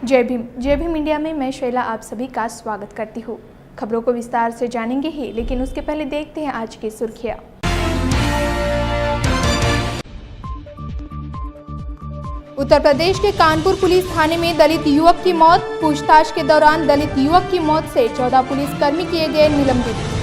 जय भीम इंडिया में मैं शैला आप सभी का स्वागत करती हूँ। खबरों को विस्तार से जानेंगे ही, लेकिन उसके पहले देखते हैं आज की सुर्खियाँ। उत्तर प्रदेश के कानपुर पुलिस थाने में दलित युवक की मौत। पूछताछ के दौरान दलित युवक की मौत से 14 पुलिसकर्मी किए गए निलंबित।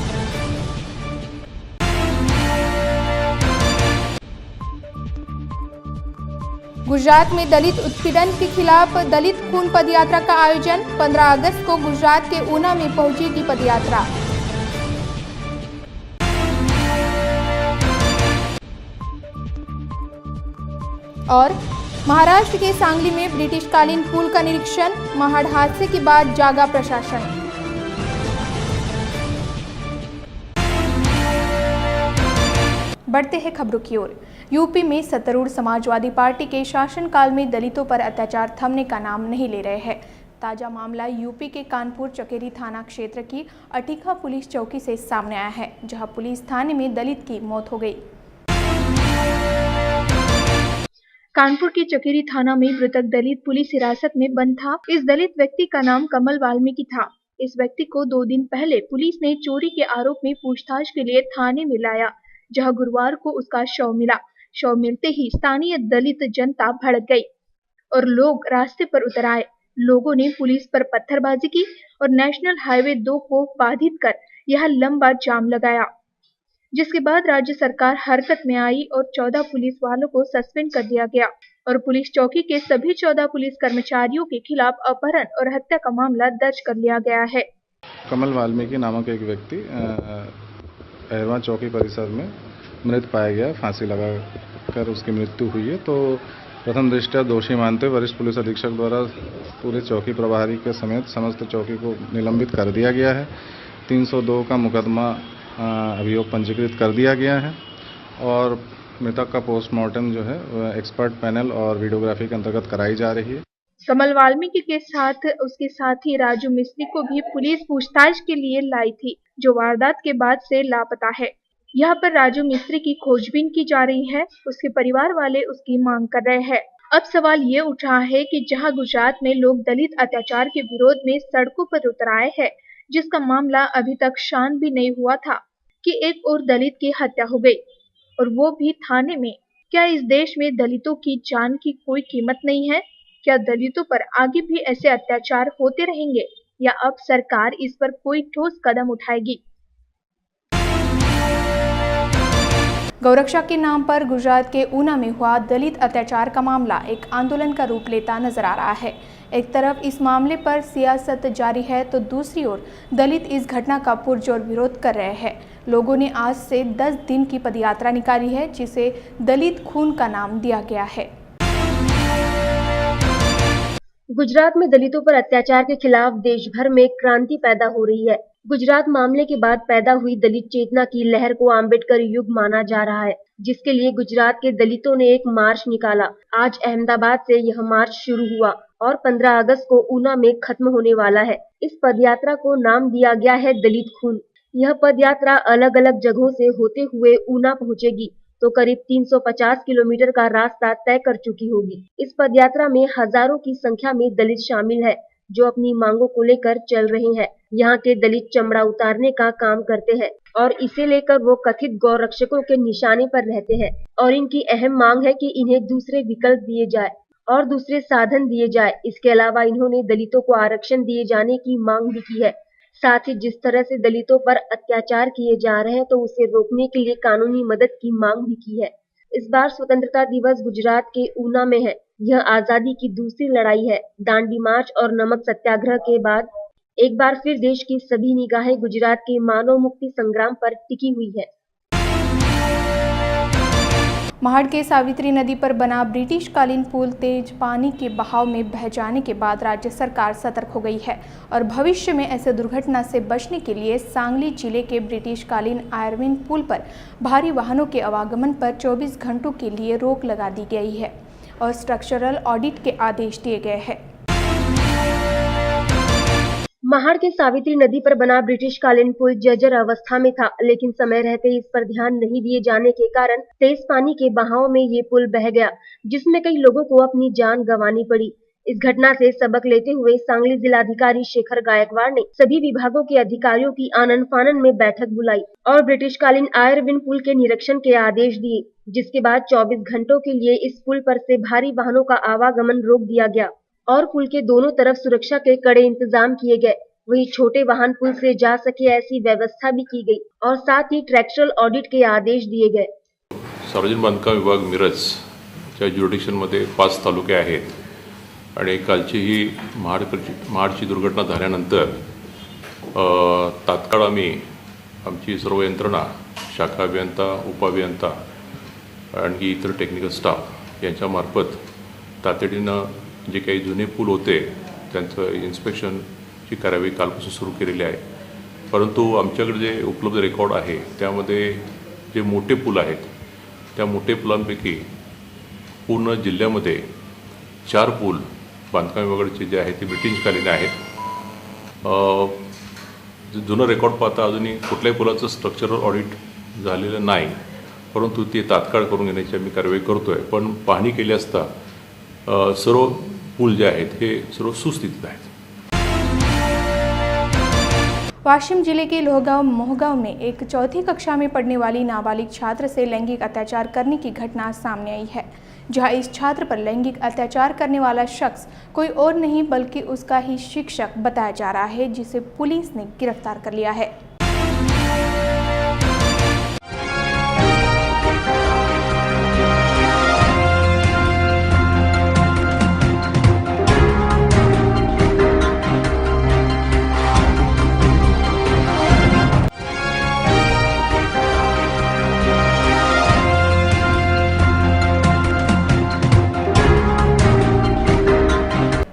गुजरात में दलित उत्पीड़न के खिलाफ दलित खून पदयात्रा का आयोजन। 15 अगस्त को गुजरात के ऊना में पहुंचेगी पदयात्रा। और महाराष्ट्र के सांगली में ब्रिटिशकालीन पुल का निरीक्षण। महाड़ हादसे के बाद जागा प्रशासन। बढ़ते हैं खबरों की ओर। यूपी में सत्तारूढ़ समाजवादी पार्टी के शासनकाल में दलितों पर अत्याचार थमने का नाम नहीं ले रहे हैं। ताजा मामला यूपी के कानपुर चकेरी थाना क्षेत्र की अटिका पुलिस चौकी से सामने आया है, जहां पुलिस थाने में दलित की मौत हो गई। कानपुर के चकेरी थाना में मृतक दलित पुलिस हिरासत में बंद था। इस दलित व्यक्ति का नाम कमल वाल्मीकि था। इस व्यक्ति को 2 दिन पहले पुलिस ने चोरी के आरोप में पूछताछ के लिए थाने में लाया, जहां गुरुवार को उसका शव मिला। शव मिलते ही स्थानीय दलित जनता भड़क गई और लोग रास्ते पर उतर आए। लोगों ने पुलिस पर पत्थरबाजी की और नेशनल हाईवे 2 को बाधित कर यह लंबा जाम लगाया, जिसके बाद राज्य सरकार हरकत में आई और 14 पुलिस वालों को सस्पेंड कर दिया गया और पुलिस चौकी के सभी 14 पुलिस कर्मचारियों के खिलाफ अपहरण और हत्या का मामला दर्ज कर लिया गया है। कमल वाल्मीकि नामक एक व्यक्ति अहरवा चौकी परिसर में मृत पाया गया। फांसी लगाकर उसकी मृत्यु हुई है। तो प्रथम दृष्टया दोषी मानते हुए वरिष्ठ पुलिस अधीक्षक द्वारा पूरे चौकी प्रभारी के समेत समस्त चौकी को निलंबित कर दिया गया है। 302 का मुकदमा अभियोग पंजीकृत कर दिया गया है और मृतक का पोस्टमार्टम जो है एक्सपर्ट पैनल और वीडियोग्राफी के अंतर्गत कराई जा रही है। कमल वाल्मीकि के साथ उसके साथी राजू मिस्त्री को भी पुलिस पूछताछ के लिए लाई थी, जो वारदात के बाद से लापता है। यहाँ पर राजू मिस्त्री की खोजबीन की जा रही है। उसके परिवार वाले उसकी मांग कर रहे हैं। अब सवाल ये उठ रहा है कि जहाँ गुजरात में लोग दलित अत्याचार के विरोध में सड़कों पर उतर आए हैं, जिसका मामला अभी तक शांत भी नहीं हुआ था कि एक और दलित की हत्या हो गई, और वो भी थाने में। क्या इस देश में दलितों की जान की कोई कीमत नहीं है? क्या दलितों पर आगे भी ऐसे अत्याचार होते रहेंगे या अब सरकार इस पर कोई ठोस कदम उठाएगी? गौरक्षा के नाम पर गुजरात के ऊना में हुआ दलित अत्याचार का मामला एक आंदोलन का रूप लेता नजर आ रहा है। एक तरफ इस मामले पर सियासत जारी है, तो दूसरी ओर दलित इस घटना का पुरजोर विरोध कर रहे हैं। लोगों ने आज से 10 दिन की पदयात्रा निकाली है, जिसे दलित खून का नाम दिया गया है। गुजरात में दलितों पर अत्याचार के खिलाफ देश भर में क्रांति पैदा हो रही है। गुजरात मामले के बाद पैदा हुई दलित चेतना की लहर को आम्बेडकर युग माना जा रहा है, जिसके लिए गुजरात के दलितों ने एक मार्च निकाला। आज अहमदाबाद से यह मार्च शुरू हुआ और 15 अगस्त को ऊना में खत्म होने वाला है। इस पदयात्रा को नाम दिया गया है दलित खून। यह पदयात्रा अलग अलग जगहों से होते हुए ऊना पहुंचेगी तो करीब 350 किलोमीटर का रास्ता तय कर चुकी होगी। इस पदयात्रा में हजारों की संख्या में दलित शामिल है, जो अपनी मांगों को लेकर चल रहे हैं। यहाँ के दलित चमड़ा उतारने का काम करते हैं और इसे लेकर वो कथित गौ रक्षकों के निशाने पर रहते हैं और इनकी अहम मांग है कि इन्हें दूसरे विकल्प दिए जाए और दूसरे साधन दिए जाए। इसके अलावा इन्होंने दलितों को आरक्षण दिए जाने की मांग भी की है। साथ ही जिस तरह से दलितों पर अत्याचार किए जा रहे हैं, तो उसे रोकने के लिए कानूनी मदद की मांग भी की है। इस बार स्वतंत्रता दिवस गुजरात के ऊना में है। यह आजादी की दूसरी लड़ाई है। दांडी मार्च और नमक सत्याग्रह के बाद एक बार फिर देश की सभी निगाहें गुजरात के मानव मुक्ति संग्राम पर टिकी हुई है। महाड़ के सावित्री नदी पर बना ब्रिटिशकालीन पुल तेज पानी के बहाव में बह जाने के बाद राज्य सरकार सतर्क हो गई है और भविष्य में ऐसे दुर्घटना से बचने के लिए सांगली जिले के ब्रिटिशकालीन आयरविन पुल पर भारी वाहनों के आवागमन पर 24 घंटों के लिए रोक लगा दी गई है और स्ट्रक्चरल ऑडिट के आदेश दिए गए हैं। महाड़ के सावित्री नदी पर बना ब्रिटिशकालीन पुल जर्जर अवस्था में था, लेकिन समय रहते ही इस पर ध्यान नहीं दिए जाने के कारण तेज पानी के बहाव में ये पुल बह गया, जिसमें कई लोगों को अपनी जान गंवानी पड़ी। इस घटना से सबक लेते हुए सांगली जिलाधिकारी शेखर गायकवाड़ ने सभी विभागों के अधिकारियों की आनन फानन में बैठक बुलाई और ब्रिटिशकालीन आयरविन पुल के निरीक्षण के आदेश दिए, जिसके बाद 24 घंटों के लिए इस पुल पर से भारी वाहनों का आवागमन रोक दिया गया और पुल के दोनों तरफ सुरक्षा के कड़े इंतजाम किए गए। वहीं छोटे वाहन पुल से जा सके ऐसी व्यवस्था भी की गई और साथ ही ट्रैक्चरल ऑडिट के आदेश दिए गए। सार्वजनिक बांधकाम विभाग मिरजच्या ज्युरिडिक्शनमध्ये 5 तालुके आहेत आणि कालची ही महाडची दुर्घटना झाल्यानंतर तात्काळ आम्ही आमची सर्व यंत्रणा, शाखा अभियंता, उपअभियंता आणि इतर टेक्निकल स्टाफ यांच्यामार्फत तातडीनं जे काही जुने पूल होते त्यांचं इन्स्पेक्शनची कार्यवाही कालपासून सुरू केलेली आहे। परंतु आमच्याकडे जे उपलब्ध रेकॉर्ड आहे त्यामध्ये जे मोठे पूल आहेत त्या मोठे पुलांपैकी पूर्ण जिल्ह्यामध्ये 4 पूल बांधकाम विभागाचे जे आहेत ते ब्रिटिशकालीन आहेत। जुनं रेकॉर्ड पाहता अजूनही कुठल्याही पुलाचं स्ट्रक्चरल ऑडिट झालेलं नाही, परंतु ते तात्काळ करून घेण्याची आम्ही कारवाई करतोय। पण पाहणी केली असता सर्व पूल जे आहेत हे सर्व सुस्थितीत आहेत। वाशिम जिले के लोहगांव मोहगांव में एक चौथी कक्षा में पढ़ने वाली नाबालिग छात्र से लैंगिक अत्याचार करने की घटना सामने आई है, जहां इस छात्र पर लैंगिक अत्याचार करने वाला शख्स कोई और नहीं बल्कि उसका ही शिक्षक बताया जा रहा है, जिसे पुलिस ने गिरफ्तार कर लिया है।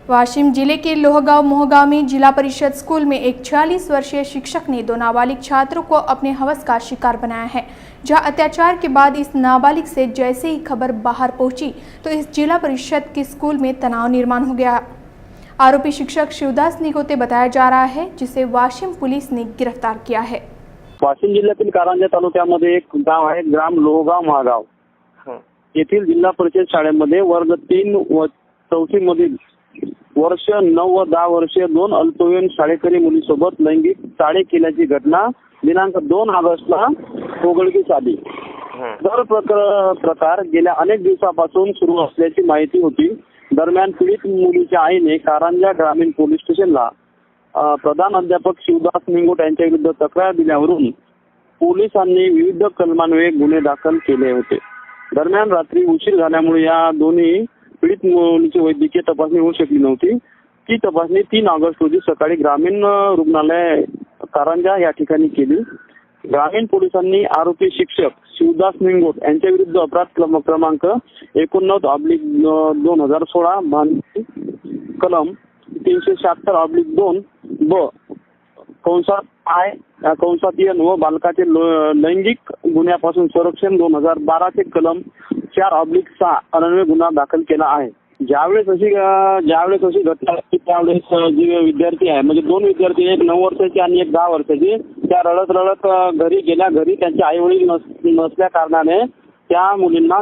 वाशिम जिले के लोहगांव मोहगांव में जिला परिषद स्कूल में एक 46 वर्षीय शिक्षक ने 2 नाबालिग छात्रों को अपने हवस का शिकार बनाया है, जहां अत्याचार के बाद इस नाबालिग से जैसे ही खबर बाहर पहुंची तो इस जिला परिषद के स्कूल में तनाव निर्माण हो गया। आरोपी शिक्षक शिवदास निगोते बताया जा रहा है, जिसे वाशिम पुलिस ने गिरफ्तार किया है। वाशिम जिल्ह्यातील कारंजा तालुक्यामध्ये एक गाव आहे, ग्राम लोहगाव महागाव। येथील जिल्हा परिषद शाळेमध्ये वर्ग 3 व 4 मधील वर्ष 9 व 10 वर्षीय 2 अल्पवयीन शाळेकरी मुलीसोबत लैंगिक चाळे केल्याची घटना दिनांक 2 ऑगस्टला उघडकीस आली। दर प्रकार गेल्या अनेक दिवसापासून सुरू असल्याची माहिती होती। दरम्यान पीडित मुलीच्या आईने कारंजा ग्रामीण पोलीस स्टेशनला प्रधान अध्यापक शिवदास निंगोट यांच्या विरुद्ध तक्रार दिल्यावरून पोलिसांनी विविध कलमान्वये गुन्हे दाखल केले होते। दरम्यान रात्री उशीर झाल्यामुळे या दोन्ही पीडित मुलीची वैद्यकीय तपासणी होऊ शकली नव्हती। ती तपासणी 3 ऑगस्ट रोजी सकाळी ग्रामीण रुग्णालय कारंजा या ठिकाणी केली। ग्रामीण पोलिसांनी आरोपी शिक्षक शिवदास निंगोट यांच्या विरुद्ध अपराध क्रमांक 89/2016 कलम 376/2 ब कंसात व बालकाचे लैंगिक गुन्ह्यापासून संरक्षण 2012 चे कलम 4/6 अन्वये गुन्हा दाखल केला आहे। ज्यावेळेस अशी घटना त्यावेळेस जे विद्यार्थी आहे, म्हणजे 2 विद्यार्थी, एक 9 वर्षाचे आणि एक 10 वर्षाचे, त्या रडत घरी गेल्या। घरी त्यांचे आई वडील नसल्या कारणाने त्या मुलींना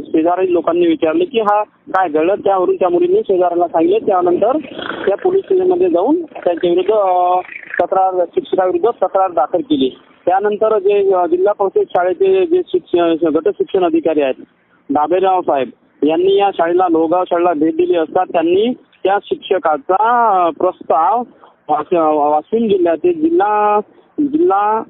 शेजारी लोकांनी विचारले की हा काय घडलं। त्यावरून त्या मुलींनी शेजाऱ्यांना सांगितले। त्यानंतर त्या पोलीस स्टेशनमध्ये जाऊन त्यांच्या विरुद्ध शिक्षकाविरुद्ध तक्रार दाखल केली। त्यानंतर जे जिल्हा परिषद शाळेचे जे गट शिक्षण अधिकारी आहेत दाबेराव साहेब यांनी या शाळेला लोहगाव शाळेला भेट दिली असता त्यांनी त्या शिक्षकाचा प्रस्ताव वाशिम जिल्ह्याचे जिल्हा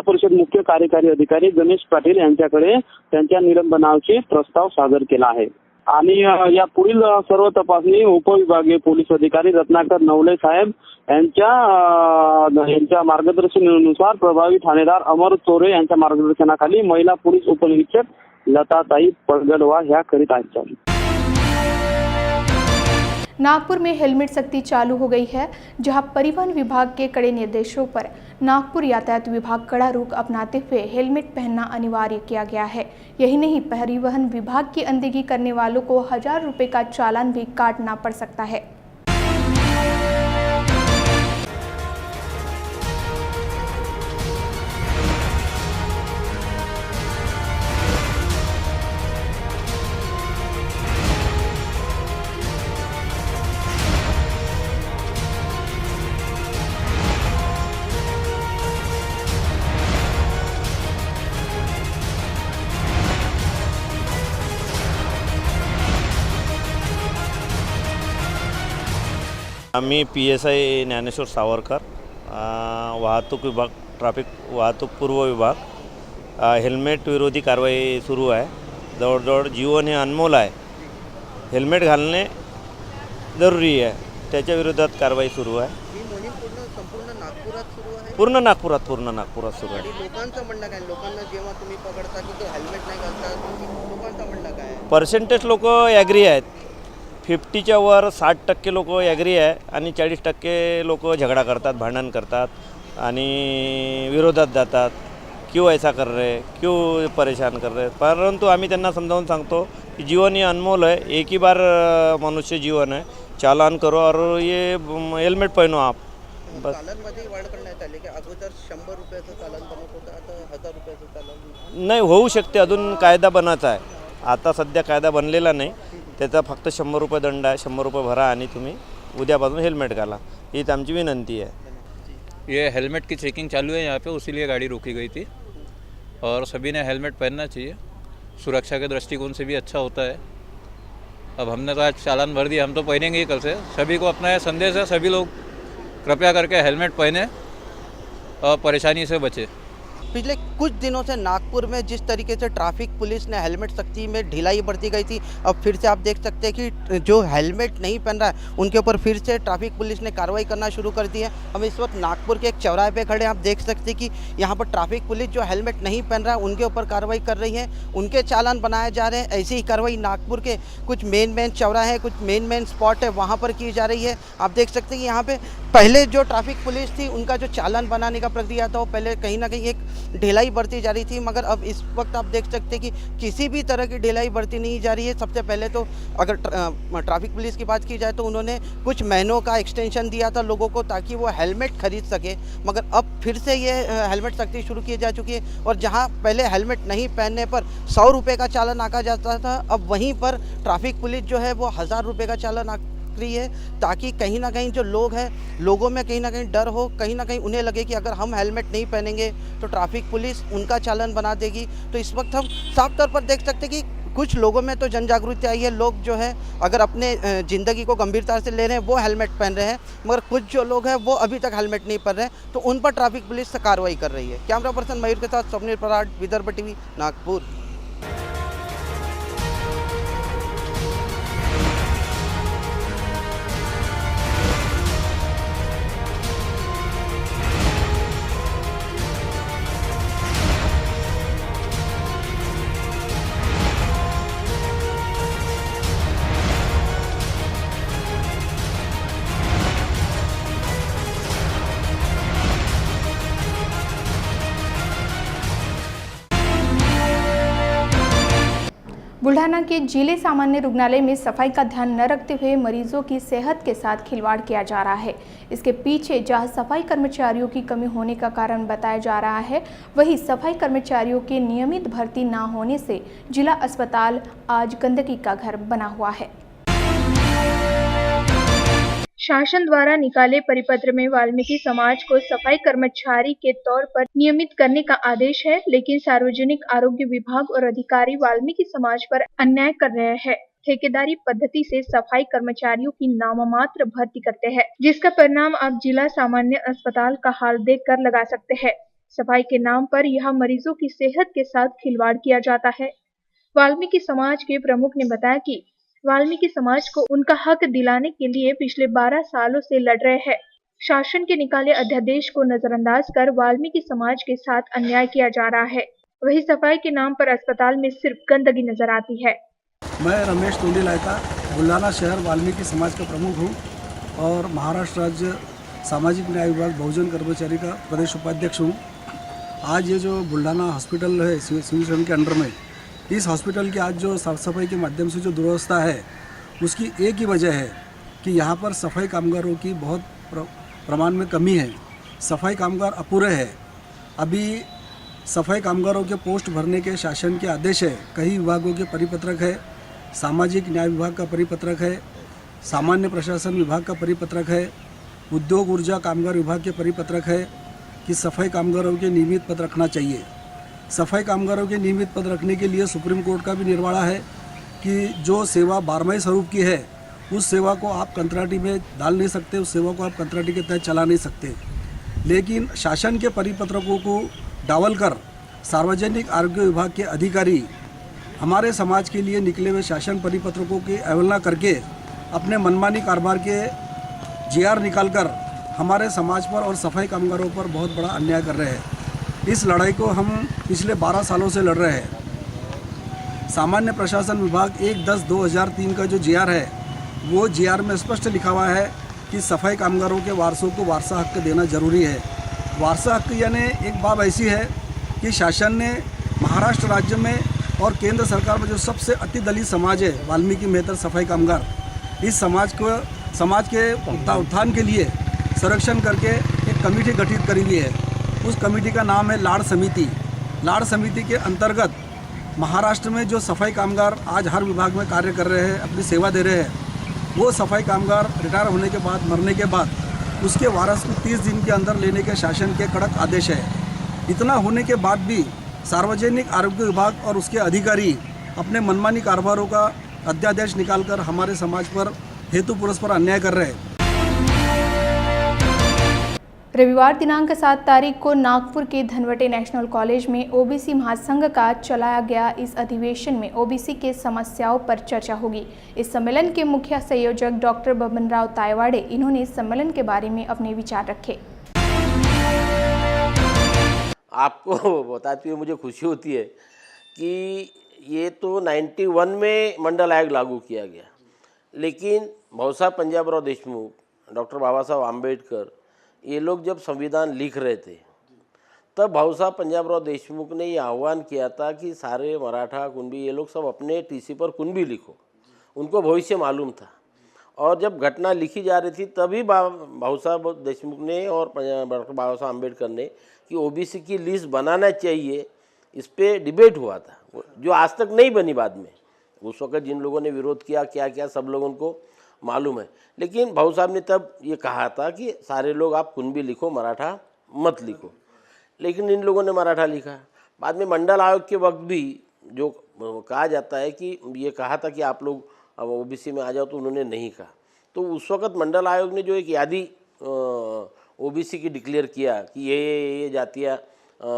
परिषद मुख्य कार्यकारी अधिकारी गणेश पाटील यांच्याकडे त्यांच्या निलंबनाचे प्रस्ताव सादर केला आहे। आणि या पुढील सर्व तपासणी उपविभागीय पोलीस अधिकारी रत्नाकर नवले साहेब यांच्या मार्गदर्शनानुसार प्रभावी ठाणेदार अमर चोरे यांच्या मार्गदर्शनाखाली महिला पोलीस उपनिरीक्षक लताताई पडगलवा ह्या करीत आहेत। नागपुर में हेलमेट सख्ती चालू हो गई है, जहां परिवहन विभाग के कड़े निर्देशों पर नागपुर यातायात विभाग कड़ा रुख अपनाते हुए हेलमेट पहनना अनिवार्य किया गया है। यही नहीं, परिवहन विभाग की अनदेखी करने वालों को 1000 रुपये का चालान भी काटना पड़ सकता है। मी PSI ज्ञानेश्वर सावरकर, वाहतूक विभाग, ट्रॅफिक वाहतूक पूर्व विभाग. हेल्मेट विरोधी कारवाई सुरू आहे. जवळजवळ जीवन हे अनमोल आहे. हेल्मेट घालणे जरुरी आहे. त्याच्या विरोधात कारवाई सुरू आहे. ही मोहीम संपूर्ण नागपुरात सुरू आहे. पूर्ण नागपुरात सुरू आहे. आणि लोकांचं म्हणणं काय? लोकांना जेव्हा तुम्ही पकडता की ते हेल्मेट नाही घालतात, लोकांचं म्हणणं काय? पर्सेंटेज लोक ॲग्री आहेत. 50च्या वर 60% लोक ॲग्री आहे आणि 40% लोक झगडा करतात, भांडण करतात आणि विरोधात जातात. क्यों ऐसा कर रहे, क्यों परेशान कर रहे. परंतु आम्ही त्यांना समजावून सांगतो की जीवन ये अनमोल है, एक ही बार मनुष्य जीवन है, चालान करो और ये हेल्मेट पहनो आप. बस. चालनमध्ये वाढ करण्यात आली की अगोदर 100 रुपयाचं चालन बनत होतं, आता 1000 रुपयाचं चालन. नाही, होऊ शकते. अजून कायदा बनायचा आहे. आता सध्या कायदा बनलेला नाही. त्याचा फक्त 100 रुपये दंड आहे. 100 रुपये भरा आणि तुम्ही उद्यापासून हेल्मेट घाला, हीच आमची विनंती आहे. ये हेलमेट की चेकिंग चालू है यहाँ पे, उसीलिए गाड़ी रोकी गई थी और सभी ने हेलमेट पहनना चाहिए. सुरक्षा के दृष्टिकोण से भी अच्छा होता है. अब हमने तो आज चालान भर दिया, हम तो पहनेंगे ही कल से. सभी को अपना यह संदेश है, सभी लोग कृपया करके हेलमेट पहने और परेशानी से बचे. पिछले कुछ दिनों से नागपुर में जिस तरीके से ट्रैफिक पुलिस ने हेलमेट सख्ती में ढिलाई बरती गई थी, अब फिर से आप देख सकते हैं कि जो हेलमेट नहीं पहन रहा है उनके ऊपर फिर से ट्रैफिक पुलिस ने कार्रवाई करना शुरू कर दी है. हम इस वक्त नागपुर के एक चौराहे पे खड़े हैं. आप देख सकते हैं कि यहाँ पर ट्रैफिक पुलिस जो हेलमेट नहीं पहन रहा है उनके ऊपर कार्रवाई कर रही है, उनके चालान बनाए जा रहे हैं. ऐसी ही कार्रवाई नागपुर के कुछ मेन चौराहे, कुछ मेन स्पॉट है वहाँ पर की जा रही है. आप देख सकते हैं कि यहाँ पे पहले जो ट्रैफिक पुलिस थी उनका जो चालान बनाने का प्रक्रिया था वो पहले कहीं ना कहीं एक ढिलाई बरती जा रही थी, मगर अब इस वक्त आप देख सकते हैं कि किसी भी तरह की ढिलाई बरती नहीं जा रही है. सबसे पहले तो अगर ट्रैफिक पुलिस की बात की जाए तो उन्होंने कुछ महीनों का एक्सटेंशन दिया था लोगों को ताकि वो हेलमेट खरीद सके, मगर अब फिर से ये हेलमेट सख्ती शुरू की जा चुकी है. और जहाँ पहले हेलमेट नहीं पहनने पर 100 रुपये का चालान आका जाता था, अब वहीं पर ट्रैफिक पुलिस जो है वो 1000 रुपये का चालान रही है, ताकि कहीं ना कहीं जो लोग हैं, लोगों में कहीं ना कहीं डर हो, कहीं ना कहीं उन्हें लगे कि अगर हम हेलमेट नहीं पहनेंगे तो ट्रैफिक पुलिस उनका चालान बना देगी. तो इस वक्त हम साफ तौर पर देख सकते हैं कि कुछ लोगों में तो जन जागृति आई है. लोग जो है अगर अपने ज़िंदगी को गंभीरता से ले रहे हैं वो हेलमेट पहन रहे हैं, मगर कुछ जो लोग हैं वो अभी तक हेलमेट नहीं पहन रहे हैं, तो उन पर ट्रैफिक पुलिस कार्रवाई कर रही है. कैमरा पर्सन मयूर के साथ स्वप्निल पराड, विदर्भ टीवी, नागपुर. बुल्ढाना के जिले सामान्य रुग्णालय में सफाई का ध्यान न रखते हुए मरीजों की सेहत के साथ खिलवाड़ किया जा रहा है. इसके पीछे जहां सफाई कर्मचारियों की कमी होने का कारण बताया जा रहा है, वहीं सफाई कर्मचारियों के नियमित भर्ती न होने से जिला अस्पताल आज गंदगी का घर बना हुआ है. शासन द्वारा निकाले परिपत्र में वाल्मीकि समाज को सफाई कर्मचारी के तौर पर नियमित करने का आदेश है, लेकिन सार्वजनिक आरोग्य विभाग और अधिकारी वाल्मीकि समाज पर अन्याय कर रहे हैं. ठेकेदारी पद्धति से सफाई कर्मचारियों की नाममात्र भर्ती करते हैं, जिसका परिणाम आप जिला सामान्य अस्पताल का हाल देखकर लगा सकते हैं. सफाई के नाम पर यहाँ मरीजों की सेहत के साथ खिलवाड़ किया जाता है. वाल्मीकि समाज के प्रमुख ने बताया कि वाल्मीकि समाज को उनका हक दिलाने के लिए पिछले 12 सालों से लड़ रहे हैं. शासन के निकाले अध्यादेश को नजरअंदाज कर वाल्मीकि समाज के साथ अन्याय किया जा रहा है. वही सफाई के नाम पर अस्पताल में सिर्फ गंदगी नजर आती है. मैं रमेश टोंडी लायका बुल्ढाना शहर वाल्मीकि समाज का प्रमुख हूँ और महाराष्ट्र राज्य सामाजिक न्याय विभाग बहुजन कर्मचारी का प्रदेश उपाध्यक्ष हूँ. आज ये जो बुल्ढाना हॉस्पिटल है सिविल के अंडर में, इस हॉस्पिटल की आज जो साफ़ सफाई के माध्यम से जो दुर्वस्था है उसकी एक ही वजह है कि यहाँ पर सफाई कामगारों की बहुत प्रमाण में कमी है. सफाई कामगार अपूरे हैं. अभी सफाई कामगारों के पोस्ट भरने के शासन के आदेश है, कई विभागों के परिपत्रक है, सामाजिक न्याय विभाग का परिपत्रक है, सामान्य प्रशासन विभाग का परिपत्रक है, उद्योग ऊर्जा कामगार विभाग के परिपत्रक है कि सफाई कामगारों के नियमित पद रखना चाहिए. सफाई कामगारों के नियमित पद रखने के लिए सुप्रीम कोर्ट का भी निर्वाणा है कि जो सेवा 12वें स्वरूप की है उस सेवा को आप कंत्राटी में डाल नहीं सकते, उस सेवा को आप कंत्राटी के तहत चला नहीं सकते। लेकिन शासन के परिपत्रकों को डावल कर सार्वजनिक आरोग्य विभाग के अधिकारी हमारे समाज के लिए निकले हुए शासन परिपत्रकों की अवहेलना करके अपने मनमानी कारोबार के जीआर निकालकर हमारे समाज पर और सफाई कामगारों पर बहुत बड़ा अन्याय कर रहे हैं। इस लड़ाई को हम पिछले 12 सालों से लड़ रहे हैं। सामान्य प्रशासन विभाग 1/10/2003 का जो जीआर है, वो जीआर में स्पष्ट लिखा हुआ है कि सफाई कामगारों के वारसों को वारसा हक देना जरूरी है। वारसा हक यानी एक बात ऐसी है कि शासन ने महाराष्ट्र राज्य में और केंद्र सरकार में जो सबसे अति दलित समाज है, वाल्मीकि मेहतर सफाई कामगार, इस समाज के उत्थान के लिए संरक्षण करके एक कमेटी गठित करी हुई है। उस कमेटी का नाम है लाड़ समिति। लाड़ समिति के अंतर्गत महाराष्ट्र में जो सफाई कामगार आज हर विभाग में कार्य कर रहे हैं, अपनी सेवा दे रहे हैं, वो सफाई कामगार रिटायर होने के बाद, मरने के बाद उसके वारस को 30 दिन के अंदर लेने के शासन के कड़क आदेश है। इतना होने के बाद भी सार्वजनिक आरोग्य विभाग और उसके अधिकारी अपने मनमानी कारोबारों का अध्यादेश निकालकर हमारे समाज पर हेतु पुरस्पर अन्याय कर रहे हैं। रविवार दिनांक 7 तारीख को नागपुर के धनवटे नेशनल कॉलेज में ओबीसी महासंघ का चलाया गया इस अधिवेशन में ओबीसी के समस्याओं पर चर्चा होगी। इस सम्मेलन के मुख्य संयोजक डॉक्टर बबनराव तायवाड़े, इन्होंने सम्मेलन के बारे में अपने विचार रखे। आपको बताते हुए मुझे खुशी होती है कि ये तो 91 में मंडल आयोग लागू किया गया, लेकिन भाऊसाहब पंजाबराव देशमुख, डॉक्टर बाबा साहब आम्बेडकर, ये लोग जब संविधान लिख रहे थे तब भाऊसाहब पंजाबराव देशमुख ने ये आह्वान किया था कि सारे मराठा, कुणबी, ये लोग सब अपने टीसी पर कुणबी लिखो। उनको भविष्य मालूम था, और जब घटना लिखी जा रही थी तभी भाऊसाहब देशमुख ने और डॉक्टर बाबा साहब आम्बेडकर ने कि ओबीसी की लिस्ट बनाना चाहिए, इस पर डिबेट हुआ था, जो आज तक नहीं बनी। बाद में उस वक्त जिन लोगों ने विरोध किया, क्या क्या, सब लोगों को मालूम है। लेकिन भाऊ साहब ने तब ये कहा था कि सारे लोग आप कुणबी लिखो, मराठा मत लिखो। लेकिन इन लोगों ने मराठा लिखा। बाद में मंडल आयोग के वक्त भी जो कहा जाता है कि ये कहा था कि आप लोग अब ओबीसी में आ जाओ, तो उन्होंने नहीं कहा। तो उस वक्त मंडल आयोग ने जो एक यादी ओबीसी की डिक्लेयर किया कि ये जातियाँ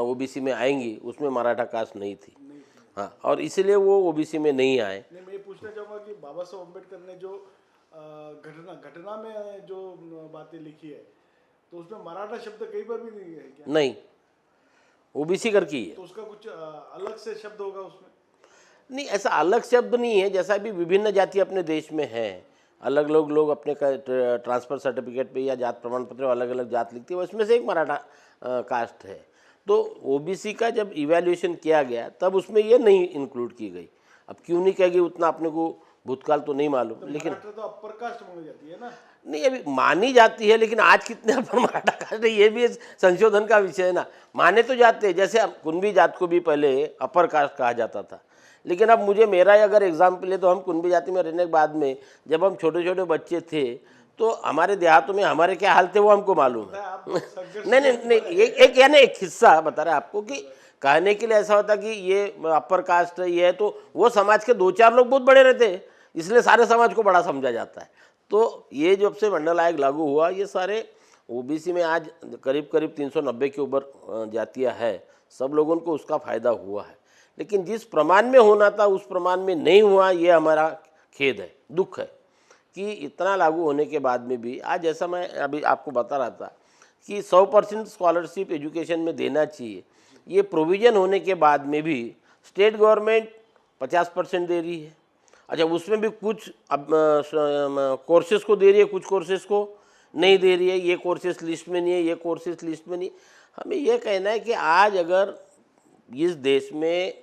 ओबीसी में आएंगी, उसमें मराठा कास्ट नहीं थी। हाँ, और इसीलिए वो ओबीसी में नहीं आए। मैं ये पूछना चाहूँगा कि बाबा साहब अम्बेडकर ने जो घटना में जो बातें लिखी है, तो उसमें मराठा शब्द कहीं पर भी नहीं है क्या? नहीं, ओबीसी कर की है। तो उसका कुछ अलग से शब्द होगा उसमें? नहीं, ऐसा अलग शब्द नहीं है। जैसा भी विभिन्न जाति अपने देश में हैं, अलग लोग अपने ट्रांसफर सर्टिफिकेट पे या जात प्रमाण पत्र में अलग अलग जात लिखते हैं, उसमें से एक मराठा कास्ट है। तो ओबीसी का जब इवैल्यूएशन किया गया तब उसमें ये नहीं इंक्लूड की गई। अब क्यों नहीं कहेगी उतना अपने को भूतकाल तो नहीं मालूम, लेकिन तो अपर कास्ट मानी जाती है ना? नहीं, अभी मानी जाती है, लेकिन आज कितने अपर मराठा कास्ट है ये भी संशोधन का विषय है ना। माने तो जाते हैं, जैसे कुणबी जात को भी पहले अपर कास्ट कहा जाता था, लेकिन अब मुझे मेरा ही अगर एग्जाम्पल है तो हम कुणबी जाति में रहने के बाद में जब हम छोटे छोटे बच्चे थे तो हमारे देहातों में हमारे क्या हाल थे वो हमको मालूम है। नहीं, एक यानी एक हिस्सा बता रहे आपको कि कहने के लिए ऐसा होता कि ये अपर कास्ट है, ये है, तो वो समाज के 2-4 लोग बहुत बड़े रहते हैं, इसलिए सारे समाज को बड़ा समझा जाता है। तो ये जब से मंडल आयोग लागू हुआ, ये सारे ओबीसी में आज करीब 390 के ऊपर जातियाँ है, सब लोगों को उसका फ़ायदा हुआ है। लेकिन जिस प्रमाण में होना था उस प्रमाण में नहीं हुआ, ये हमारा खेद है, दुख है कि इतना लागू होने के बाद में भी आज, जैसा मैं अभी आपको बता रहा था कि 100% स्कॉलरशिप एजुकेशन में देना चाहिए, ये प्रोविज़न होने के बाद में भी स्टेट गवर्नमेंट 50% दे रही है। अच्छा, उसमें भी कुछ अब कोर्सेज़ को दे रही है, कुछ कोर्सेज़ को नहीं दे रही है। ये कोर्सेज़ लिस्ट में नहीं है, ये कोर्सेज़ लिस्ट में नहीं। हमें ये कहना है कि आज अगर इस देश में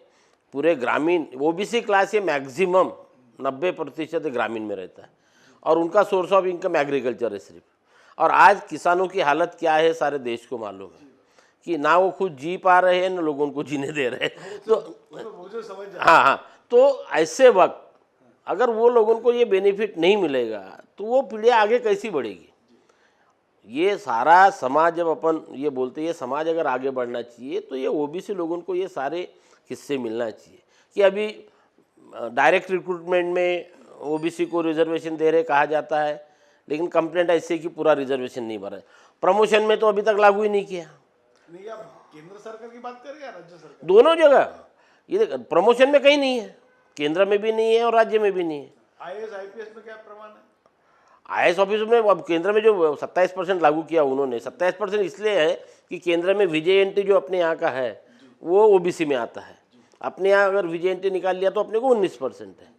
पूरे ग्रामीण ओबीसी क्लास ये मैक्सिमम 90% ग्रामीण में रहता है और उनका सोर्स ऑफ इनकम एग्रीकल्चर है सिर्फ। और आज किसानों की हालत क्या है सारे देश को मालूम है कि ना वो खुद जी पा रहे हैं, ना लोगों को जीने दे रहे हैं। तो हाँ, तो ऐसे वक्त अगर वो लोगों को ये बेनिफिट नहीं मिलेगा तो वो पीढ़ियाँ आगे कैसी बढ़ेगी? ये सारा समाज, जब अपन ये बोलते हैं ये समाज अगर आगे बढ़ना चाहिए तो ये ओबीसी लोगों को ये सारे हिस्से मिलना चाहिए। कि अभी डायरेक्ट रिक्रूटमेंट में ओबीसी को रिजर्वेशन दे रहे कहा जाता है, लेकिन कंप्लेंट ऐसे कि पूरा रिजर्वेशन नहीं भरा। प्रमोशन में तो अभी तक लागू ही नहीं किया। नहीं, आप केंद्र सरकार की बात करें या राज्य सरकार? दोनों जगह ये प्रमोशन में कहीं नहीं है, केंद्र में भी नहीं है और राज्य में भी नहीं है। आईएएस आईपीएस में क्या प्रमाण है? आईएएस ऑफिसर में अब केंद्र में जो 27% लागू किया उन्होंने, 27% इसलिए है कि केंद्र में विजेएनटी जो अपने यहाँ का है वो ओबीसी में आता है। अपने यहाँ अगर विजेएनटी निकाल लिया तो अपने को 19% है।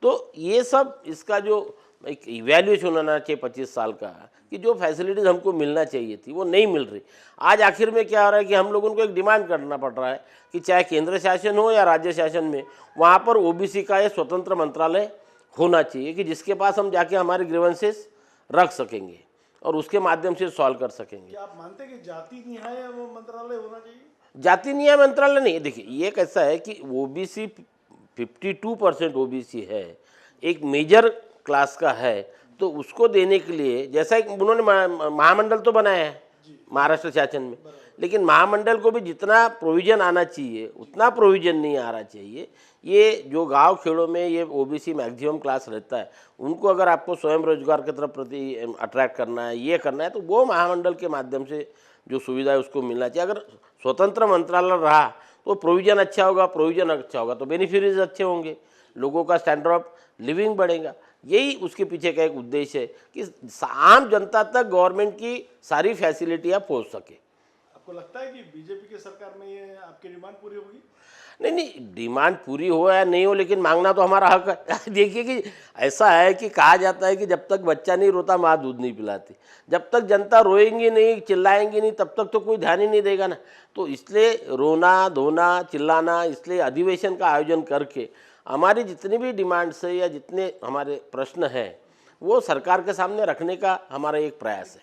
तो ये सब इसका जो एक इवैल्यूएशन होना चाहिए 25 साल का, कि जो फैसिलिटीज़ हमको मिलना चाहिए थी वो नहीं मिल रही। आज आखिर में क्या हो रहा है कि हम लोगों को एक डिमांड करना पड़ रहा है कि चाहे केंद्र शासन हो या राज्य शासन में, वहाँ पर ओबीसी का ये स्वतंत्र मंत्रालय होना चाहिए कि जिसके पास हम जाके हमारे ग्रीवेंसेस रख सकेंगे और उसके माध्यम से सॉल्व कर सकेंगे। क्या आप मानते हैं कि जाति न्याय वो मंत्रालय होना चाहिए? जाति न्याय मंत्रालय नहीं, देखिए ये कैसा है कि ओबीसी 52% ओबीसी है, एक मेजर क्लास का है, तो उसको देने के लिए जैसा एक उन्होंने महामंडल तो बनाया है महाराष्ट्र शासन में, लेकिन महामंडल को भी जितना प्रोविजन आना चाहिए उतना प्रोविजन नहीं आ रहा चाहिए। ये जो गांव खेड़ों में ये ओबीसी मैक्सिमम क्लास रहता है, उनको अगर आपको स्वयं रोजगार की तरफ प्रति अट्रैक्ट करना है, ये करना है, तो वो महामंडल के माध्यम से जो सुविधा है उसको मिलना चाहिए। अगर स्वतंत्र मंत्रालय रहा तो प्रोविजन अच्छा होगा, प्रोविजन अच्छा होगा तो बेनिफिट्स अच्छे होंगे, लोगों का स्टैंडर्ड ऑफ लिविंग बढ़ेगा। यही उसके पीछे का एक उद्देश्य है कि आम जनता तक गवर्नमेंट की सारी फैसिलिटियाँ पहुँच सके। आपको लगता है कि बीजेपी की सरकार में ये आपकी डिमांड पूरी होगी? नहीं, डिमांड पूरी हो या नहीं हो, लेकिन मांगना तो हमारा हक है। देखिए कि ऐसा है कि कहा जाता है कि जब तक बच्चा नहीं रोता माँ दूध नहीं पिलाती। जब तक जनता रोएंगी नहीं, चिल्लाएंगी नहीं, तब तक तो कोई ध्यान ही नहीं देगा ना। तो इसलिए रोना धोना चिल्लाना, इसलिए अधिवेशन का आयोजन करके हमारी जितनी भी डिमांड्स है या जितने हमारे प्रश्न हैं वो सरकार के सामने रखने का हमारा एक प्रयास है।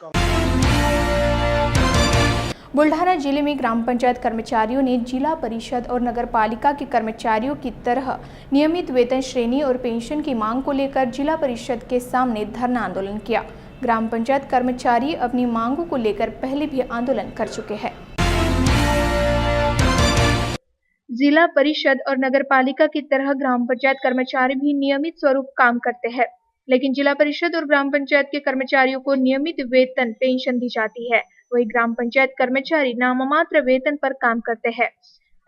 बुल्ढाना जिले में ग्राम पंचायत कर्मचारियों ने जिला परिषद और नगर पालिका के कर्मचारियों की तरह नियमित वेतन श्रेणी और पेंशन की मांग को लेकर जिला परिषद के सामने धरना आंदोलन किया। ग्राम पंचायत कर्मचारी अपनी मांगों को लेकर पहले भी आंदोलन कर चुके हैं। जिला परिषद और नगर पालिका की तरह ग्राम पंचायत कर्मचारी भी नियमित स्वरूप काम करते हैं, लेकिन जिला परिषद और ग्राम पंचायत के कर्मचारियों को नियमित वेतन पेंशन दी जाती है। वही ग्राम पंचायत कर्मचारी नाममात्र वेतन पर काम करते हैं।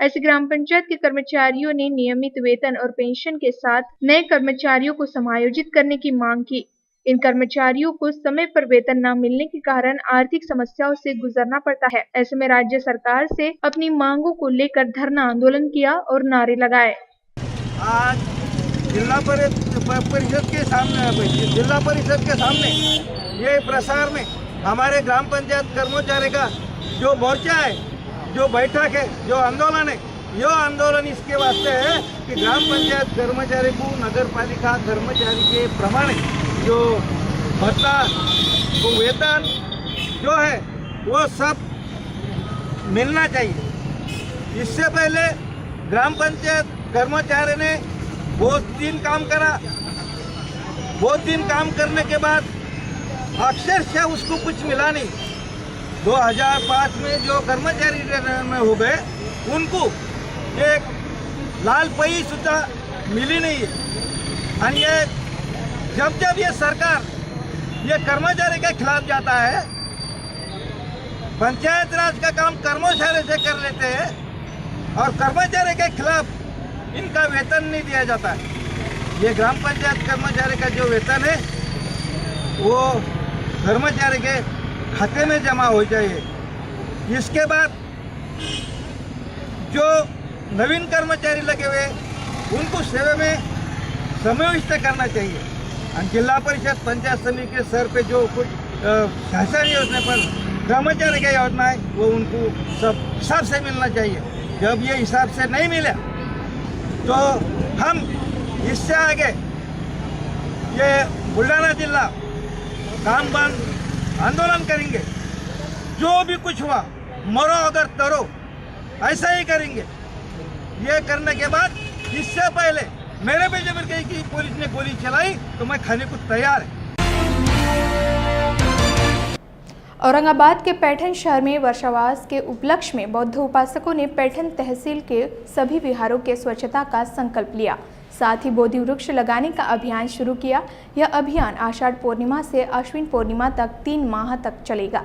ऐसे ग्राम पंचायत के कर्मचारियों ने नियमित वेतन और पेंशन के साथ नए कर्मचारियों को समायोजित करने की मांग की। इन कर्मचारियों को समय पर वेतन न मिलने के कारण आर्थिक समस्याओं से गुजरना पड़ता है। ऐसे में राज्य सरकार से अपनी मांगों को लेकर धरना आंदोलन किया और नारे लगाए। आज जिला परिषद के सामने ये प्रसार में हमारे ग्राम पंचायत कर्मचारी का जो मोर्चा है, जो बैठक है, जो आंदोलन है, यह आंदोलन इसके वास्ते है कि ग्राम पंचायत कर्मचारी को नगर पालिका कर्मचारी के प्रमाण जो भत्ता वो वेतन जो है वो सब मिलना चाहिए। इससे पहले ग्राम पंचायत कर्मचारी ने बहुत दिन काम करा, बहुत दिन काम करने के बाद अक्षरशः उसको कुछ मिला नहीं। 2005 में जो कर्मचारी में हो गए उनको एक लाल पई सुधा मिली नहीं है। और ये जब ये सरकार ये कर्मचारी के खिलाफ जाता है, पंचायत राज का काम कर्मचारी से कर लेते हैं और कर्मचारी के खिलाफ इनका वेतन नहीं दिया जाता है। ये ग्राम पंचायत कर्मचारी का जो वेतन है वो कर्मचारी के खाते में जमा हो जाए। इसके बाद जो नवीन कर्मचारी लगे हुए उनको सेवा में समाविष्ट करना चाहिए। और जिला परिषद पंचायत समिति के स्तर पे जो कुछ शासन योजना पर कर्मचारी की योजना है वो उनको सब हिसाब से मिलना चाहिए। जब ये हिसाब से नहीं मिला तो हम इससे आगे ये बुल्ढाना जिला काम बंद आंदोलन करेंगे। जो भी कुछ हुआ मरो अगर तरो ऐसा ही करेंगे। ये करने के बाद इससे पहले मेरे पे जब की पुलिस ने गोली चलाई तो मैं खाने को तैयार है। औरंगाबाद के पैठन शहर में वर्षावास के उपलक्ष्य में बौद्ध उपासकों ने पैठन तहसील के सभी विहारों के स्वच्छता का संकल्प लिया। साथ ही बोधि वृक्ष लगाने का अभियान शुरू किया। यह अभियान आषाढ़ पूर्णिमा से अश्विन पूर्णिमा तक 3 माह तक चलेगा।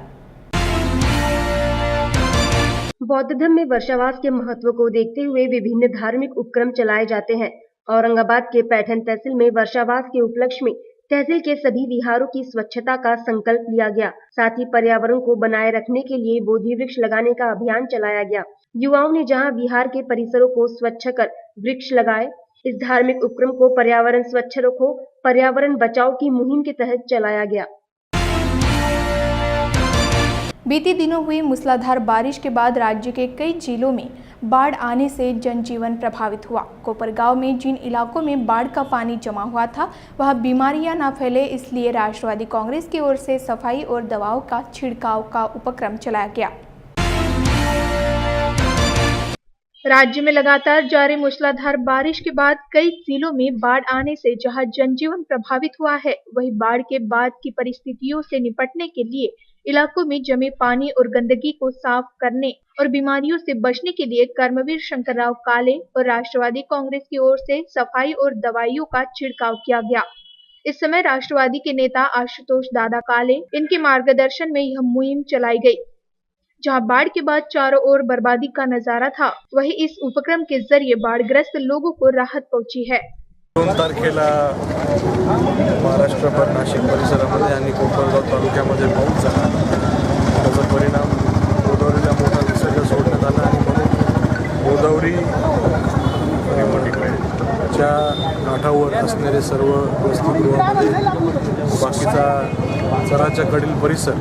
बौद्ध धर्म में वर्षावास के महत्व को देखते हुए विभिन्न धार्मिक उपक्रम चलाए जाते हैं। औरंगाबाद के पैठन तहसील में वर्षावास के उपलक्ष्य में तहसील के सभी विहारों की स्वच्छता का संकल्प लिया गया। साथ ही पर्यावरण को बनाए रखने के लिए बोधि वृक्ष लगाने का अभियान चलाया गया। युवाओं ने जहां विहार के परिसरों को स्वच्छ कर वृक्ष लगाए। इस धार्मिक उपक्रम को पर्यावरण स्वच्छ रखो, पर्यावरण बचाओ की मुहिम के तहत चलाया गया। बीते दिनों हुई मूसलाधार बारिश के बाद राज्य के कई जिलों में बाढ़ आने से जनजीवन प्रभावित हुआ। कोपरगांव में जिन इलाकों में बाढ़ का पानी जमा हुआ था वह बीमारियां न फैले, इसलिए राष्ट्रवादी कांग्रेस की ओर से सफाई और दवाओं का छिड़काव का उपक्रम चलाया गया। राज्य में लगातार जारी मूसलाधार बारिश के बाद कई जिलों में बाढ़ आने से जहां जनजीवन प्रभावित हुआ है, वहीं बाढ़ के बाद की परिस्थितियों से निपटने के लिए इलाकों में जमे पानी और गंदगी को साफ करने और बीमारियों से बचने के लिए कर्मवीर शंकरराव काले और राष्ट्रवादी कांग्रेस की ओर से सफाई और दवाइयों का छिड़काव किया गया। इस समय राष्ट्रवादी के नेता आशुतोष दादा काले इनके मार्गदर्शन में यह मुहिम चलाई गई। जहां बाढ़ के बाद चारों ओर बर्बादी का नजारा था, वहीं इस उपक्रम के जरिए बाढ़ग्रस्त लोगों को राहत पहुंची है। 2 तारखेला महाराष्ट्रभर नाशिक परिसरामध्ये आणि कोपरगाव तालुक्यामध्ये पाऊस झाला। त्याचा परिणाम गोदावरीला मोठा विसर्ग सोडण्यात आला आणि म्हणून गोदावरी च्या काठावर असणारे सर्व वसतिगृहामध्ये बाकीचा चराच्या कडील परिसर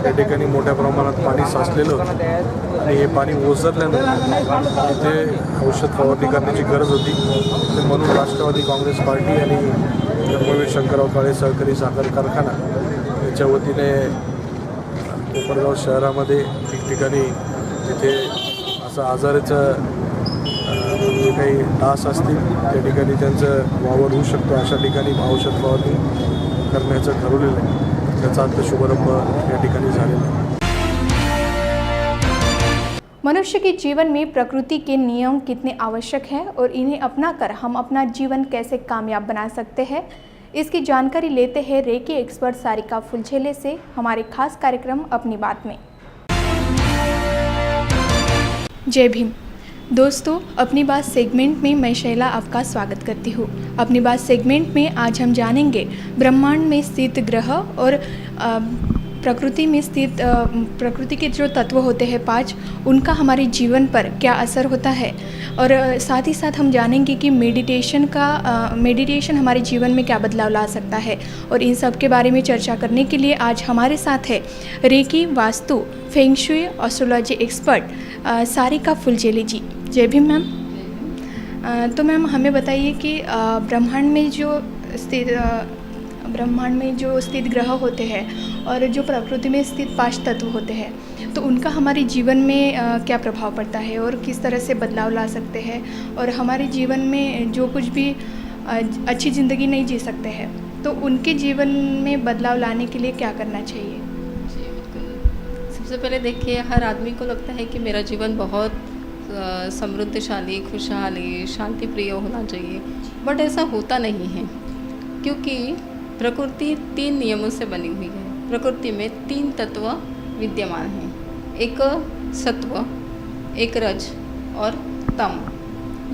या ठिकाणी मोठ्या प्रमाणात पाणी साचलेलं होतं आणि हे पाणी ओसरल्यानंतर इथे औषध फवारणी करण्याची गरज होती। म्हणून राष्ट्रवादी काँग्रेस पार्टी आणि कर्मवीर शंकरराव काळे सहकारी साखर कारखाना याच्या वतीने कोपरगाव शहरामध्ये ठिकठिकाणी तिथे असं आजाराचं जे काही डास असतील त्या ठिकाणी त्यांचं वावर होऊ शकतो अशा ठिकाणी औषध फवारणी करण्याचं ठरवलेलं आहे। त्याचा आता शुभारंभ या ठिकाणी झालेला आहे। मनुष्य के जीवन में प्रकृति के नियम कितने आवश्यक हैं और इन्हें अपनाकर हम अपना जीवन कैसे कामयाब बना सकते हैं, इसकी जानकारी लेते हैं रेकी एक्सपर्ट सारिका फुलझेले से हमारे खास कार्यक्रम अपनी बात में। जय भीम दोस्तों, अपनी बात सेगमेंट में मैं शैला आपका स्वागत करती हूँ। अपनी बात सेगमेंट में आज हम जानेंगे ब्रह्मांड में स्थित ग्रह और प्रकृति में स्थित प्रकृति के जो तत्व होते हैं 5, उनका हमारे जीवन पर क्या असर होता है, और साथ ही साथ हम जानेंगे कि मेडिटेशन हमारे जीवन में क्या बदलाव ला सकता है। और इन सब के बारे में चर्चा करने के लिए आज हमारे साथ है reiki, Vastu, feng shui, astrology expert Sarika Phuljhele ji. जय भीम मैम। तो मैम हमें बताइए कि ब्रह्मांड में जो स्थित ग्रह होते हैं और जो प्रकृति में स्थित 5 तत्व होते हैं, तो उनका हमारे जीवन में क्या प्रभाव पड़ता है और किस तरह से बदलाव ला सकते हैं, और हमारे जीवन में जो कुछ भी अच्छी ज़िंदगी नहीं जी सकते हैं तो उनके जीवन में बदलाव लाने के लिए क्या करना चाहिए? सबसे पहले देखिए, हर आदमी को लगता है कि मेरा जीवन बहुत समृद्धशाली, खुशहाली, शांति प्रिय होना चाहिए, बट ऐसा होता नहीं है, क्योंकि प्रकृति 3 नियमों से बनी हुई है। प्रकृति में 3 तत्व विद्यमान हैं, एक सत्व, एक रज और तम।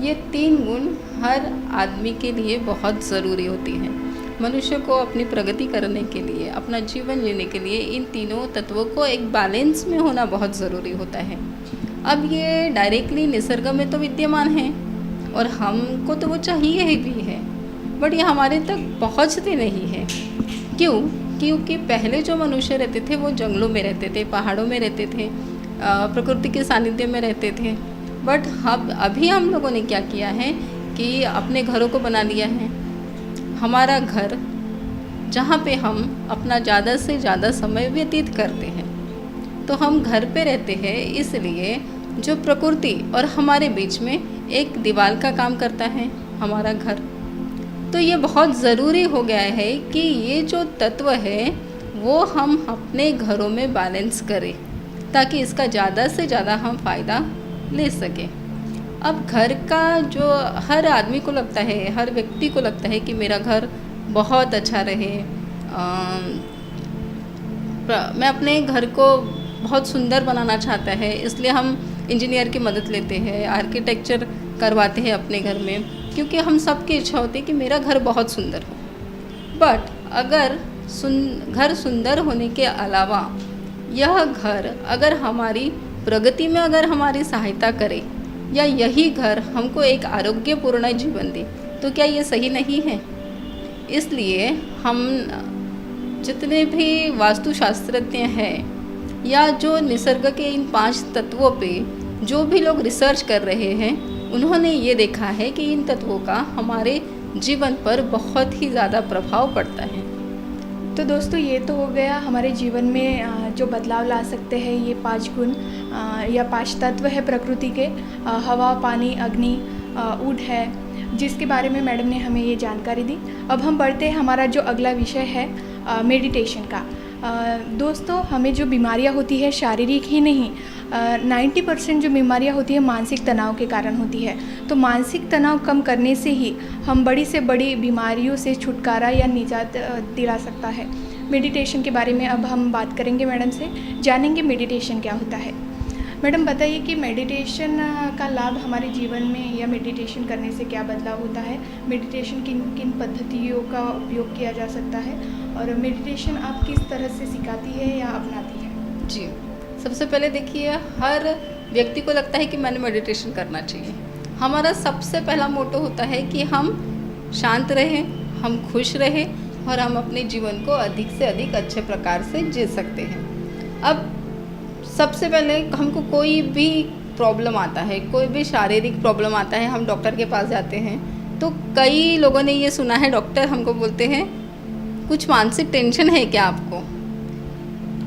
ये 3 गुण हर आदमी के लिए बहुत ज़रूरी होती हैं। मनुष्य को अपनी प्रगति करने के लिए, अपना जीवन जीने के लिए इन तीनों तत्वों को एक बैलेंस में होना बहुत ज़रूरी होता है। अब ये डायरेक्टली निसर्ग में तो विद्यमान है और हमको तो वो चाहिए ही भी है, बट ये हमारे तक पहुंचते नहीं है। क्यों? क्योंकि पहले जो मनुष्य रहते थे वो जंगलों में रहते थे, पहाड़ों में रहते थे, प्रकृति के सानिध्य में रहते थे। बट अभी हम लोगों ने क्या किया है कि अपने घरों को बना लिया है। हमारा घर जहाँ पे हम अपना ज़्यादा से ज़्यादा समय व्यतीत करते हैं, तो हम घर पे रहते हैं, इसलिए जो प्रकृति और हमारे बीच में एक दीवार का काम करता है हमारा घर। तो ये बहुत ज़रूरी हो गया है कि ये जो तत्व है वो हम अपने घरों में बैलेंस करें, ताकि इसका ज़्यादा से ज़्यादा हम फ़ायदा ले सकें। अब घर का जो हर आदमी को लगता है, हर व्यक्ति को लगता है कि मेरा घर बहुत अच्छा रहे, मैं अपने घर को बहुत सुंदर बनाना चाहता है, इसलिए हम इंजीनियर की मदद लेते हैं, आर्किटेक्चर करवाते हैं अपने घर में, क्योंकि हम सबकी इच्छा होती है कि मेरा घर बहुत सुंदर हो। बट अगर घर सुंदर होने के अलावा यह घर अगर हमारी प्रगति में अगर हमारी सहायता करे, या यही घर हमको एक आरोग्यपूर्ण जीवन दे, तो क्या ये सही नहीं है? इसलिए हम जितने भी वास्तुशास्त्रज्ञ हैं या जो निसर्ग के इन 5 तत्वों पे जो भी लोग रिसर्च कर रहे हैं, उन्होंने ये देखा है कि इन तत्वों का हमारे जीवन पर बहुत ही ज़्यादा प्रभाव पड़ता है। तो दोस्तों, ये तो हो गया हमारे जीवन में जो बदलाव ला सकते हैं ये 5 गुण या 5 तत्व है प्रकृति के, हवा, पानी, अग्नि, ऊर्ज है, जिसके बारे में मैडम ने हमें ये जानकारी दी। अब हम बढ़ते हैं, हमारा जो अगला विषय है मेडिटेशन का। दोस्तों, हमें जो बीमारियां होती है शारीरिक ही नहीं, 90% जो बीमारियां होती है मानसिक तनाव के कारण होती है। तो मानसिक तनाव कम करने से ही हम बड़ी से बड़ी बीमारियों से छुटकारा या निजात दिला सकता है। मेडिटेशन के बारे में अब हम बात करेंगे मैडम से, जानेंगे मेडिटेशन क्या होता है। मैडम बताइए कि मेडिटेशन का लाभ हमारे जीवन में या मेडिटेशन करने से क्या बदलाव होता है, मेडिटेशन किन किन पद्धतियों का उपयोग किया जा सकता है, और मेडिटेशन आप किस तरह से सिखाती है या अपनाती है? जी, सबसे पहले देखिए, हर व्यक्ति को लगता है कि मैंने मेडिटेशन करना चाहिए। हमारा सबसे पहला मोटो होता है कि हम शांत रहें, हम खुश रहें और हम अपने जीवन को अधिक से अधिक अच्छे प्रकार से जी सकते हैं। अब सबसे पहले हमको कोई भी प्रॉब्लम आता है, कोई भी शारीरिक प्रॉब्लम आता है, हम डॉक्टर के पास जाते हैं, तो कई लोगों ने ये सुना है, डॉक्टर हमको बोलते हैं कुछ मानसिक टेंशन है क्या आपको,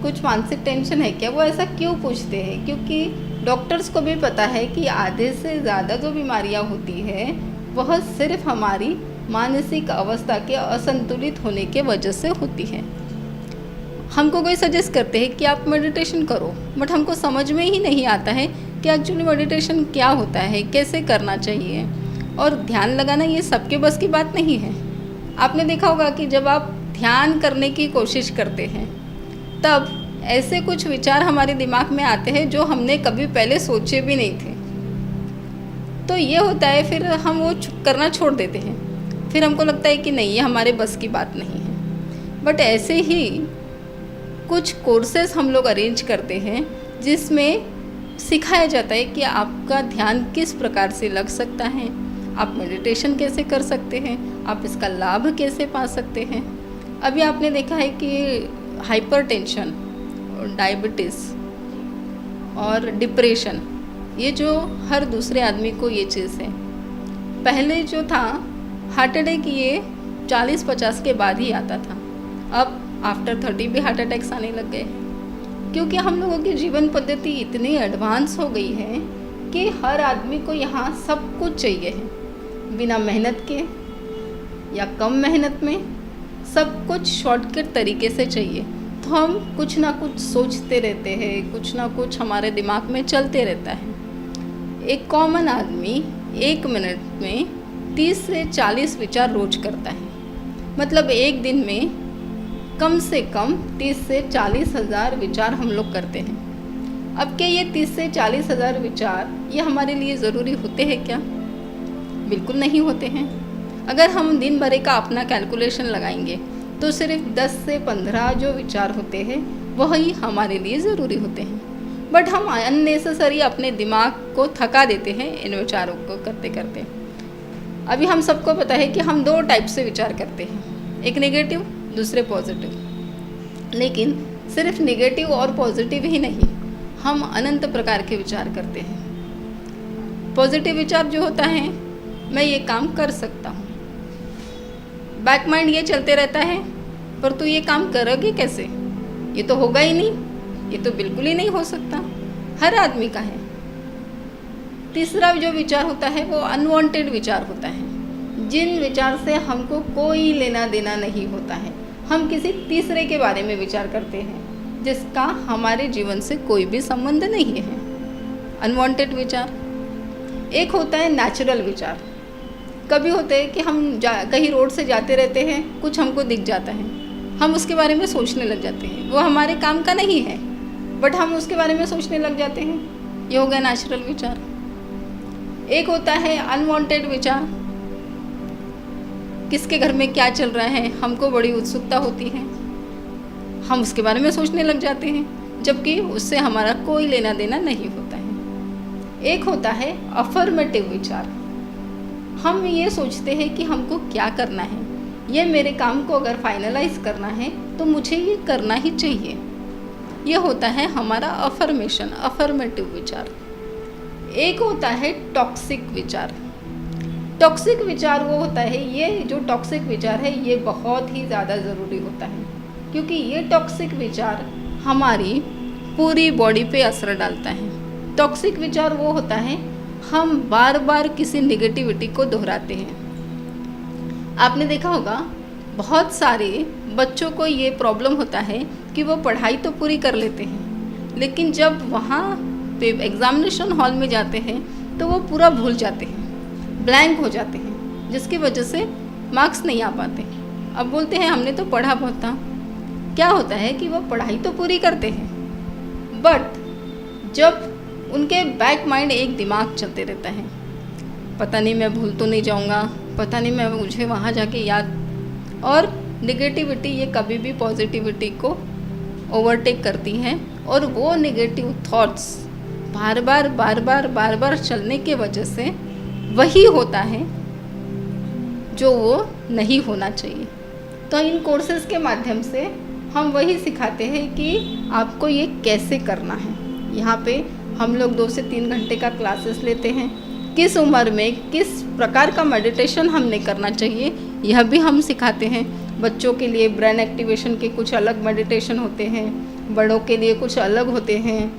कुछ मानसिक टेंशन है क्या। वो ऐसा क्यों पूछते हैं? क्योंकि डॉक्टर्स को भी पता है कि आधे से ज़्यादा जो बीमारियां होती है वह सिर्फ हमारी मानसिक अवस्था के असंतुलित होने के वजह से होती है। हमको कोई सजेस्ट करते हैं कि आप मेडिटेशन करो, बट हमको समझ में ही नहीं आता है कि एक्चुअली मेडिटेशन क्या होता है, कैसे करना चाहिए, और ध्यान लगाना ये सबके बस की बात नहीं है। आपने देखा होगा कि जब आप ध्यान करने की कोशिश करते हैं तब ऐसे कुछ विचार हमारे दिमाग में आते हैं जो हमने कभी पहले सोचे भी नहीं थे। तो ये होता है, फिर हम वो करना छोड़ देते हैं, फिर हमको लगता है कि नहीं, ये हमारे बस की बात नहीं है। बट ऐसे ही कुछ कोर्सेज हम लोग अरेंज करते हैं जिसमें सिखाया जाता है कि आपका ध्यान किस प्रकार से लग सकता है, आप मेडिटेशन कैसे कर सकते हैं, आप इसका लाभ कैसे पा सकते हैं। अभी आपने देखा है कि हाइपरटेंशन, डायबिटीज़ और डिप्रेशन, ये जो हर दूसरे आदमी को ये चीज़ है। पहले जो था हार्ट अटैक, ये 40-50 के बाद ही आता था, अब आफ्टर 30 भी हार्ट अटैक्स आने लग गए, क्योंकि हम लोगों की जीवन पद्धति इतनी एडवांस हो गई है कि हर आदमी को यहाँ सब कुछ चाहिए है, बिना मेहनत के या कम मेहनत में, सब कुछ शॉर्टकट तरीके से चाहिए। तो हम कुछ ना कुछ सोचते रहते हैं, कुछ ना कुछ हमारे दिमाग में चलते रहता है। एक कॉमन आदमी 1 मिनट में 30 से 40 विचार रोज करता है, मतलब एक दिन में कम से कम 30 से 40 हज़ार विचार हम लोग करते हैं। अब क्या ये 30 से 40 हज़ार विचार ये हमारे लिए ज़रूरी होते हैं क्या? बिल्कुल नहीं होते हैं। अगर हम दिन भर का अपना कैलकुलेशन लगाएंगे तो सिर्फ 10 से 15 जो विचार होते हैं वही हमारे लिए ज़रूरी होते हैं। बट हम अननेसेसरी अपने दिमाग को थका देते हैं इन विचारों को करते करते। अभी हम सबको पता है कि हम 2 टाइप से विचार करते हैं, एक नेगेटिव, दूसरे पॉजिटिव। लेकिन सिर्फ नेगेटिव और पॉजिटिव ही नहीं, हम अनंत प्रकार के विचार करते हैं। पॉजिटिव विचार जो होता है, मैं ये काम कर सकता हूँ, बैक माइंड ये चलते रहता है, पर तू ये काम करोगे कैसे, ये तो होगा ही नहीं, ये तो बिल्कुल ही नहीं हो सकता, हर आदमी का है। तीसरा जो विचार होता है वो अनवांटेड विचार होता है, जिन विचार से हमको कोई लेना देना नहीं होता है। हम किसी तीसरे के बारे में विचार करते हैं जिसका हमारे जीवन से कोई भी संबंध नहीं है, अनवांटेड विचार। एक होता है नेचुरल विचार। कभी होते हैं कि हम कहीं रोड से जाते रहते हैं, कुछ हमको दिख जाता है, हम उसके बारे में सोचने लग जाते हैं। वो हमारे काम का नहीं है बट हम उसके बारे में सोचने लग जाते हैं, ये हो गया नेचुरल विचार। एक होता है अनवांटेड विचार। किसके घर में क्या चल रहा है हमको बड़ी उत्सुकता होती है, हम उसके बारे में सोचने लग जाते हैं जबकि उससे हमारा कोई लेना देना नहीं होता है। एक होता है अफर्मेटिव विचार। हम ये सोचते हैं कि हमको क्या करना है, ये मेरे काम को अगर फाइनलाइज करना है तो मुझे ये करना ही चाहिए। ये होता है हमारा अफर्मेशन, अफर्मेटिव विचार। एक होता है टॉक्सिक विचार। टॉक्सिक विचार वो होता है, ये जो टॉक्सिक विचार है ये बहुत ही ज़्यादा ज़रूरी होता है क्योंकि ये टॉक्सिक विचार हमारी पूरी बॉडी पे असर डालता है। टॉक्सिक विचार वो होता है हम बार बार किसी निगेटिविटी को दोहराते हैं। आपने देखा होगा बहुत सारे बच्चों को ये प्रॉब्लम होता है कि वो पढ़ाई तो पूरी कर लेते हैं लेकिन जब वहाँ पे एग्ज़ामिनेशन हॉल में जाते हैं तो वो पूरा भूल जाते हैं, ब्लैंक हो जाते हैं, जिसकी वजह से मार्क्स नहीं आ पाते। अब बोलते हैं हमने तो पढ़ा बहुत था। क्या होता है कि वो पढ़ाई तो पूरी करते हैं बट जब उनके बैक माइंड एक दिमाग चलते रहता है, पता नहीं मैं भूल तो नहीं जाऊंगा, पता नहीं मैं मुझे वहाँ जाके याद, और निगेटिविटी ये कभी भी पॉजिटिविटी को ओवरटेक करती हैं और वो निगेटिव थॉट्स बार बार चलने के वजह से वही होता है जो वो नहीं होना चाहिए। तो इन कोर्सेज़ के माध्यम से हम वही सिखाते हैं कि आपको ये कैसे करना है। यहाँ पे हम लोग 2 से 3 घंटे का क्लासेस लेते हैं। किस उम्र में किस प्रकार का मेडिटेशन हमने करना चाहिए यह भी हम सिखाते हैं। बच्चों के लिए ब्रेन एक्टिवेशन के कुछ अलग मेडिटेशन होते हैं, बड़ों के लिए कुछ अलग होते हैं,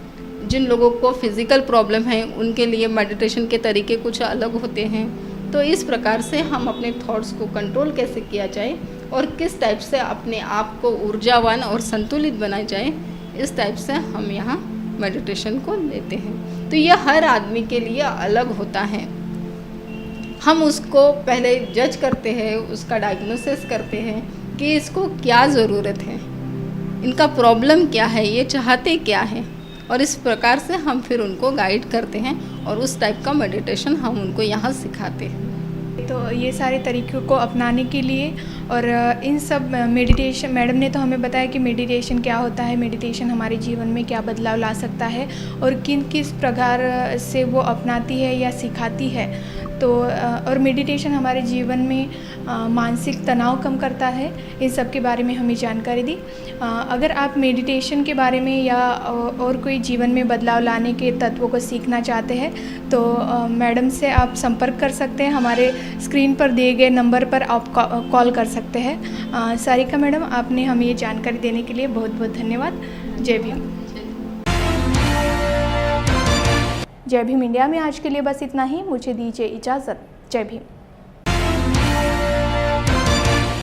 जिन लोगों को फिज़िकल प्रॉब्लम है उनके लिए मेडिटेशन के तरीके कुछ अलग होते हैं। तो इस प्रकार से हम अपने थॉट्स को कंट्रोल कैसे किया जाए और किस टाइप से अपने आप को ऊर्जावान और संतुलित बनाया जाए, इस टाइप से हम यहाँ मेडिटेशन को लेते हैं। तो यह हर आदमी के लिए अलग होता है। हम उसको पहले जज करते हैं, उसका डायग्नोसिस करते हैं कि इसको क्या ज़रूरत है, इनका प्रॉब्लम क्या है, ये चाहते क्या है, और इस प्रकार से हम फिर उनको गाइड करते हैं और उस टाइप का मेडिटेशन हम उनको यहाँ सिखाते हैं। तो ये सारे तरीक़ों को अपनाने के लिए और इन सब मेडिटेशन, मैडम ने तो हमें बताया कि मेडिटेशन क्या होता है, मेडिटेशन हमारे जीवन में क्या बदलाव ला सकता है और किस प्रकार से वो अपनाती है या सिखाती है। तो और मेडिटेशन हमारे जीवन में मानसिक तनाव कम करता है, इन सब के बारे में हमें जानकारी दी। अगर आप मेडिटेशन के बारे में या और कोई जीवन में बदलाव लाने के तत्वों को सीखना चाहते हैं तो मैडम से आप संपर्क कर सकते हैं। हमारे स्क्रीन पर दिए गए नंबर पर आप कॉल कर सकते हैं। सारिका मैडम, आपने हमें ये जानकारी देने के लिए बहुत बहुत धन्यवाद। जय भीम। जय भीम इंडिया में आज के लिए बस इतना ही। मुझे दीजिए इजाज़त। जय भीम।